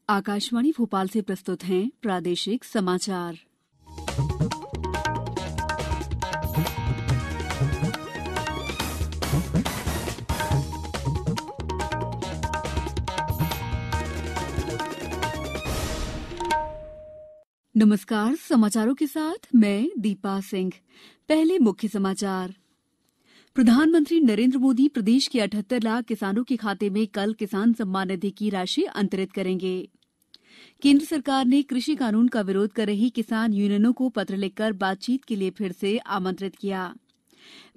आकाशवाणी भोपाल से प्रस्तुत हैं प्रादेशिक समाचार। नमस्कार, समाचारों के साथ मैं दीपा सिंह। पहले मुख्य समाचार। प्रधानमंत्री नरेंद्र मोदी प्रदेश के 78 लाख किसानों के खाते में कल किसान सम्मान निधि की राशि अंतरित करेंगे। केंद्र सरकार ने कृषि कानून का विरोध कर रही किसान यूनियनों को पत्र लिखकर बातचीत के लिए फिर से आमंत्रित किया।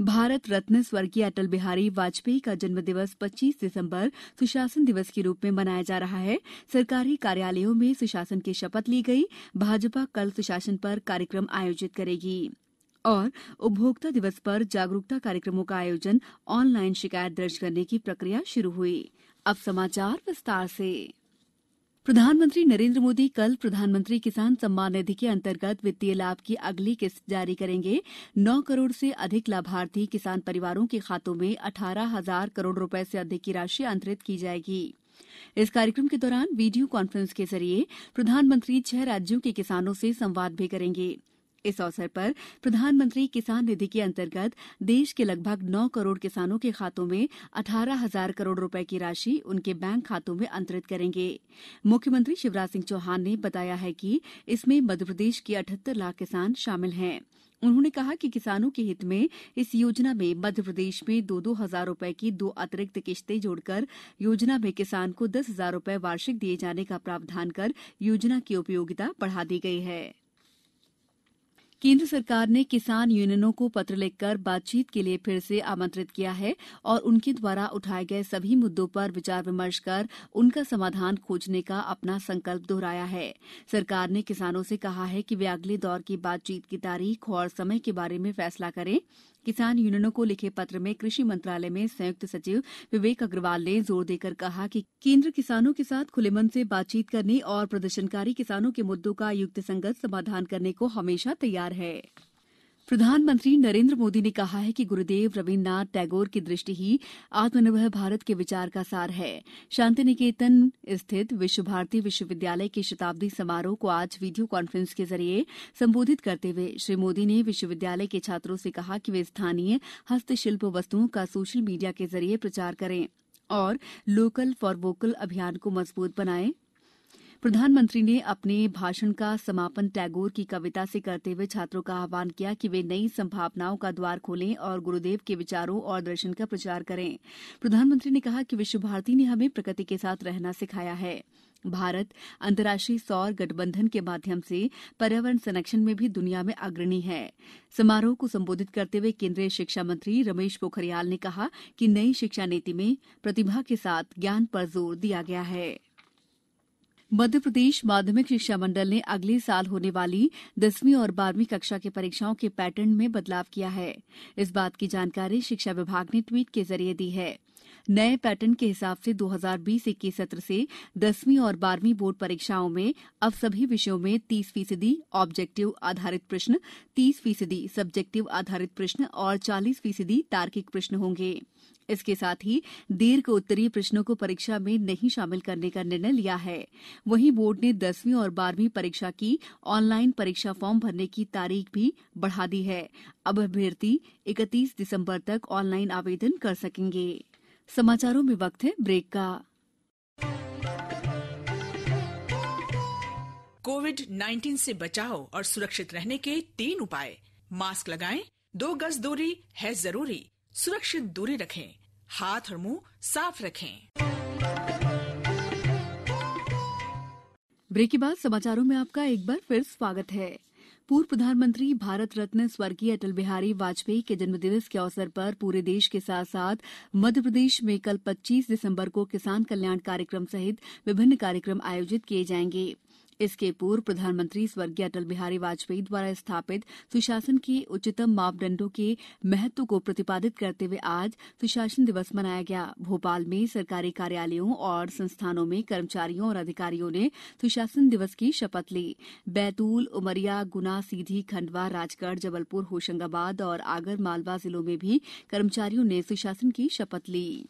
भारत रत्न स्वर्गीय अटल बिहारी वाजपेयी का जन्मदिवस 25 दिसंबर सुशासन दिवस के रूप में मनाया जा रहा है। सरकारी कार्यालयों में सुशासन की शपथ ली गई। भाजपा कल सुशासन पर कार्यक्रम आयोजित करेगी और उपभोक्ता दिवस पर जागरूकता कार्यक्रमों का आयोजन, ऑनलाइन शिकायत दर्ज करने की प्रक्रिया शुरू हुई। अब समाचार विस्तार से। प्रधानमंत्री नरेंद्र मोदी कल प्रधानमंत्री किसान सम्मान निधि के अंतर्गत वित्तीय लाभ की अगली किस्त जारी करेंगे। 9 करोड़ से अधिक लाभार्थी किसान परिवारों के खातों में 18,000 करोड़ रुपए से अधिक की राशि अंतरित की जाएगी। इस कार्यक्रम के दौरान वीडियो कॉन्फ्रेंस के जरिए प्रधानमंत्री 6 राज्यों के किसानों से संवाद भी करेंगे। इस अवसर पर प्रधानमंत्री किसान निधि के अंतर्गत देश के लगभग 9 करोड़ किसानों के खातों में 18,000 करोड़ रुपए की राशि उनके बैंक खातों में अंतरित करेंगे। मुख्यमंत्री शिवराज सिंह चौहान ने बताया है कि इसमें मध्यप्रदेश के 78 लाख किसान शामिल हैं। उन्होंने कहा कि किसानों के हित में इस योजना में मध्यप्रदेश में 2-2 हजार रुपए की 2 अतिरिक्त किश्तें जोड़कर योजना में किसान को 10,000 रुपए वार्षिक दिए जाने का प्रावधान कर योजना की उपयोगिता बढ़ा दी गई है। केंद्र सरकार ने किसान यूनियनों को पत्र लिखकर बातचीत के लिए फिर से आमंत्रित किया है और उनके द्वारा उठाए गए सभी मुद्दों पर विचार विमर्श कर उनका समाधान खोजने का अपना संकल्प दोहराया है। सरकार ने किसानों से कहा है कि वे अगले दौर की बातचीत की तारीख और समय के बारे में फैसला करें। किसान यूनियनों को लिखे पत्र में कृषि मंत्रालय में संयुक्त सचिव विवेक अग्रवाल ने जोर देकर कहा कि केंद्र किसानों के साथ खुले मन से बातचीत करने और प्रदर्शनकारी किसानों के मुद्दों का युक्तिसंगत समाधान करने को हमेशा तैयार है। प्रधानमंत्री नरेंद्र मोदी ने कहा है कि गुरुदेव रवीन्द्रनाथ टैगोर की दृष्टि ही आत्मनिर्भर भारत के विचार का सार है। शांति निकेतन स्थित विश्व भारती विश्वविद्यालय के शताब्दी समारोह को आज वीडियो कॉन्फ्रेंस के जरिए संबोधित करते हुए श्री मोदी ने विश्वविद्यालय के छात्रों से कहा कि वे स्थानीय हस्तशिल्प वस्तुओं का सोशल मीडिया के जरिए प्रचार करें और लोकल फॉर वोकल अभियान को मजबूत बनाएं। प्रधानमंत्री ने अपने भाषण का समापन टैगोर की कविता से करते हुए छात्रों का आह्वान किया कि वे नई संभावनाओं का द्वार खोलें और गुरुदेव के विचारों और दर्शन का प्रचार करें। प्रधानमंत्री ने कहा कि विश्व भारती ने हमें प्रकृति के साथ रहना सिखाया है। भारत अंतर्राष्ट्रीय सौर गठबंधन के माध्यम से पर्यावरण संरक्षण में भी दुनिया में अग्रणी है। समारोह को संबोधित करते हुए केंद्रीय शिक्षा मंत्री रमेश पोखरियाल ने कहा कि नई शिक्षा नीति में प्रतिभा के साथ ज्ञान पर जोर दिया गया है। मध्य प्रदेश माध्यमिक शिक्षा मंडल ने अगले साल होने वाली 10वीं और 12वीं कक्षा की परीक्षाओं के पैटर्न में बदलाव किया है। इस बात की जानकारी शिक्षा विभाग ने ट्वीट के जरिए दी है। नए पैटर्न के हिसाब से 2020-21 सत्र से 10वीं और 12वीं बोर्ड परीक्षाओं में अब सभी विषयों में 30% ऑब्जेक्टिव आधारित प्रश्न, 30% सब्जेक्टिव आधारित प्रश्न और 40% तार्किक प्रश्न होंगे। इसके साथ ही दीर्घ उत्तरीय प्रश्नों को परीक्षा में नहीं शामिल करने का निर्णय लिया है। वहीं बोर्ड ने 10वीं और 12वीं परीक्षा की ऑनलाइन परीक्षा फॉर्म भरने की तारीख भी बढ़ा दी है। अब अभ्यर्थी 31 दिसंबर तक ऑनलाइन आवेदन कर सकेंगे। समाचारों में वक्त है ब्रेक का। कोविड-19 से बचाव और सुरक्षित रहने के 3 उपाय। मास्क लगाएं, 2 गज दूरी है जरूरी, सुरक्षित दूरी रखें, हाथ और मुंह साफ रखें। ब्रेक के बाद समाचारों में आपका एक बार फिर स्वागत है। पूर्व प्रधानमंत्री भारत रत्न स्वर्गीय अटल बिहारी वाजपेयी के जन्मदिवस के अवसर पर पूरे देश के साथ साथ मध्य प्रदेश में कल 25 दिसंबर को किसान कल्याण कार्यक्रम सहित विभिन्न कार्यक्रम आयोजित किए जाएंगे। इसके पूर्व प्रधानमंत्री स्वर्गीय अटल बिहारी वाजपेयी द्वारा स्थापित सुशासन के उच्चतम मापदंडों के महत्व को प्रतिपादित करते हुए आज सुशासन दिवस मनाया गया। भोपाल में सरकारी कार्यालयों और संस्थानों में कर्मचारियों और अधिकारियों ने सुशासन दिवस की शपथ ली। बैतूल, उमरिया, गुना, सीधी, खंडवा, राजगढ़, जबलपुर, होशंगाबाद और आगर मालवा जिलों में भी कर्मचारियों ने सुशासन की शपथ ली।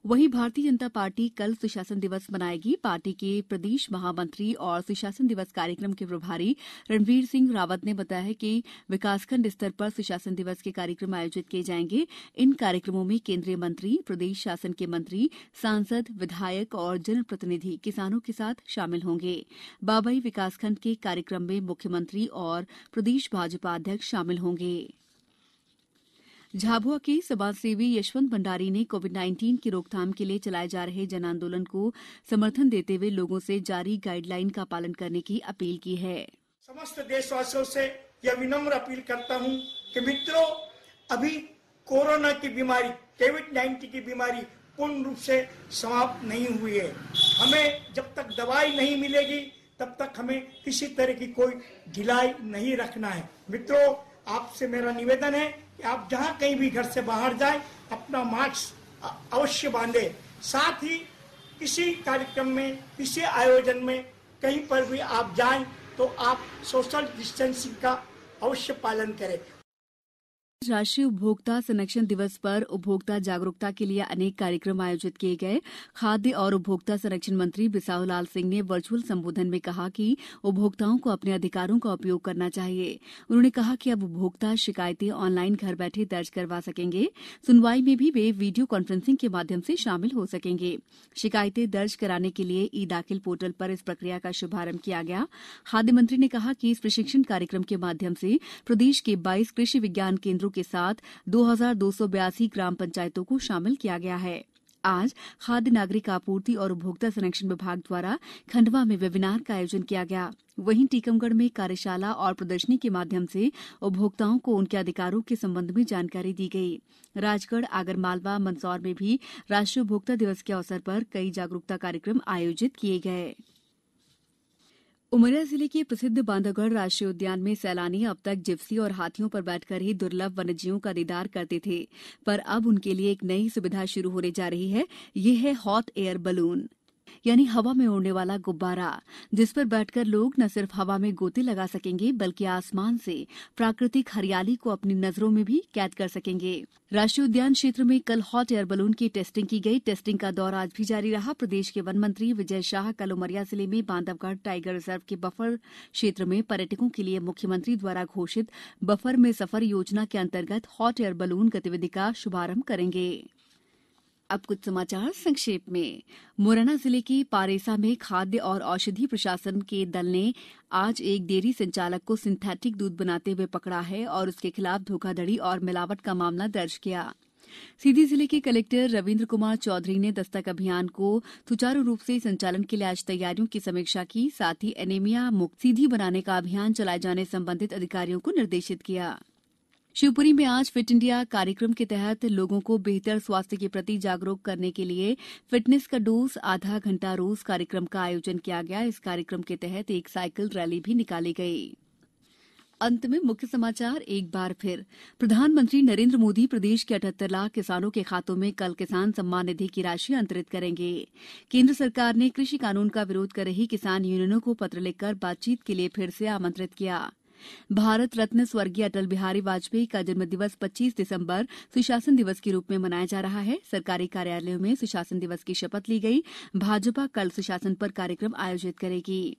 वहीं भारतीय जनता पार्टी कल सुशासन दिवस मनाएगी। पार्टी के प्रदेश महामंत्री और सुशासन दिवस कार्यक्रम के प्रभारी रणवीर सिंह रावत ने बताया है कि विकासखंड स्तर पर सुशासन दिवस के कार्यक्रम आयोजित किए जाएंगे। इन कार्यक्रमों में केंद्रीय मंत्री, प्रदेश शासन के मंत्री, सांसद, विधायक और जनप्रतिनिधि किसानों के साथ शामिल होंगे। बाबई विकासखंड के कार्यक्रम में मुख्यमंत्री और प्रदेश भाजपा अध्यक्ष शामिल होंगे। झाबुआ के समाजसेवी यशवंत भंडारी ने कोविड-19 की रोकथाम के लिए चलाए जा रहे जन आंदोलन को समर्थन देते हुए लोगों से जारी गाइडलाइन का पालन करने की अपील की है। समस्त देशवासियों से यह विनम्र अपील करता हूं कि मित्रों, अभी कोरोना की बीमारी, कोविड-19 की बीमारी पूर्ण रूप से समाप्त नहीं हुई है। हमें जब तक दवाई नहीं मिलेगी तब तक हमें किसी तरह की कोई ढिलाई नहीं रखना है। मित्रों, आपसे मेरा निवेदन है कि आप जहां कहीं भी घर से बाहर जाएं, अपना मास्क अवश्य बांधे। साथ ही किसी कार्यक्रम में, किसी आयोजन में कहीं पर भी आप जाएं तो आप सोशल डिस्टेंसिंग का अवश्य पालन करें। राष्ट्रीय उपभोक्ता संरक्षण दिवस पर उपभोक्ता जागरूकता के लिए अनेक कार्यक्रम आयोजित किए गए। खाद्य और उपभोक्ता संरक्षण मंत्री बिसाहूलाल सिंह ने वर्चुअल संबोधन में कहा कि उपभोक्ताओं को अपने अधिकारों का उपयोग करना चाहिए। उन्होंने कहा कि अब उपभोक्ता शिकायतें ऑनलाइन घर बैठे दर्ज करवा सकेंगे। सुनवाई में भी वे वीडियो कॉन्फ्रेंसिंग के माध्यम से शामिल हो सकेंगे। शिकायतें दर्ज कराने के लिए ई दाखिल पोर्टल पर इस प्रक्रिया का शुभारंभ किया गया। खाद्य मंत्री ने कहा कि इस प्रशिक्षण कार्यक्रम के माध्यम से प्रदेश के 22 कृषि विज्ञान केंद्रों के साथ 2282 ग्राम पंचायतों को शामिल किया गया है। आज खाद्य नागरिक आपूर्ति और उपभोक्ता संरक्षण विभाग द्वारा खंडवा में वेबिनार का आयोजन किया गया। वहीं टीकमगढ़ में कार्यशाला और प्रदर्शनी के माध्यम से उपभोक्ताओं को उनके अधिकारों के संबंध में जानकारी दी गई। राजगढ़, आगरमालवा, मंदसौर में भी राष्ट्रीय उपभोक्ता दिवस के अवसर पर कई जागरूकता कार्यक्रम आयोजित किए गए। उमरिया जिले के प्रसिद्ध बांधवगढ़ राष्ट्रीय उद्यान में सैलानी अब तक जिप्सी और हाथियों पर बैठकर ही दुर्लभ वन्यजीवों का दीदार करते थे, पर अब उनके लिए एक नई सुविधा शुरू होने जा रही है। ये है हॉट एयर बलून, यानी हवा में उड़ने वाला गुब्बारा, जिस पर बैठकर लोग न सिर्फ हवा में गोते लगा सकेंगे बल्कि आसमान से प्राकृतिक हरियाली को अपनी नजरों में भी कैद कर सकेंगे। राष्ट्रीय उद्यान क्षेत्र में कल हॉट एयर बलून की टेस्टिंग की गई। टेस्टिंग का दौर आज भी जारी रहा। प्रदेश के वन मंत्री विजय शाह कल उमरिया जिले में बांधवगढ़ टाइगर रिजर्व के बफर क्षेत्र में पर्यटकों के लिए मुख्यमंत्री द्वारा घोषित बफर में सफर योजना के अंतर्गत हॉट एयर बलून गतिविधि का शुभारंभ करेंगे। अब कुछ समाचार संक्षेप में। मुरैना जिले के पारेसा में खाद्य और औषधि प्रशासन के दल ने आज एक डेयरी संचालक को सिंथेटिक दूध बनाते हुए पकड़ा है और उसके खिलाफ धोखाधड़ी और मिलावट का मामला दर्ज किया। सीधी जिले के कलेक्टर रविन्द्र कुमार चौधरी ने दस्तक अभियान को सुचारू रूप से संचालन के लिए आज तैयारियों की समीक्षा की। साथ ही एनीमिया मुक्त सीधी बनाने का अभियान चलाए जाने संबंधित अधिकारियों को निर्देशित किया। शिवपुरी में आज फिट इंडिया कार्यक्रम के तहत लोगों को बेहतर स्वास्थ्य के प्रति जागरूक करने के लिए फिटनेस का डोज आधा घंटा रोज कार्यक्रम का आयोजन किया गया। इस कार्यक्रम के तहत एक साइकिल रैली भी निकाली गई। अंत में मुख्य समाचार एक बार फिर। प्रधानमंत्री नरेंद्र मोदी प्रदेश के 78 लाख किसानों के खातों में कल किसान सम्मान निधि की राशि अंतरित करेंगे। केंद्र सरकार ने कृषि कानून का विरोध कर रही किसान यूनियनों को पत्र लिखकर बातचीत के लिए फिर से आमंत्रित किया। भारत रत्न स्वर्गीय अटल बिहारी वाजपेयी का जन्मदिवस 25 दिसंबर सुशासन दिवस के रूप में मनाया जा रहा है। सरकारी कार्यालयों में सुशासन दिवस की शपथ ली गई। भाजपा कल सुशासन पर कार्यक्रम आयोजित करेगी।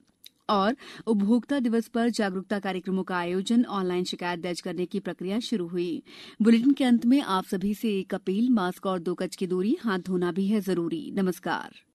और उपभोक्ता दिवस पर जागरूकता कार्यक्रमों का आयोजन, ऑनलाइन शिकायत दर्ज करने की प्रक्रिया शुरू हुई। बुलेटिन के अंत में आप सभी से एक अपील, मास्क और 2 गज की दूरी, हाथ धोना भी है जरूरी। नमस्कार।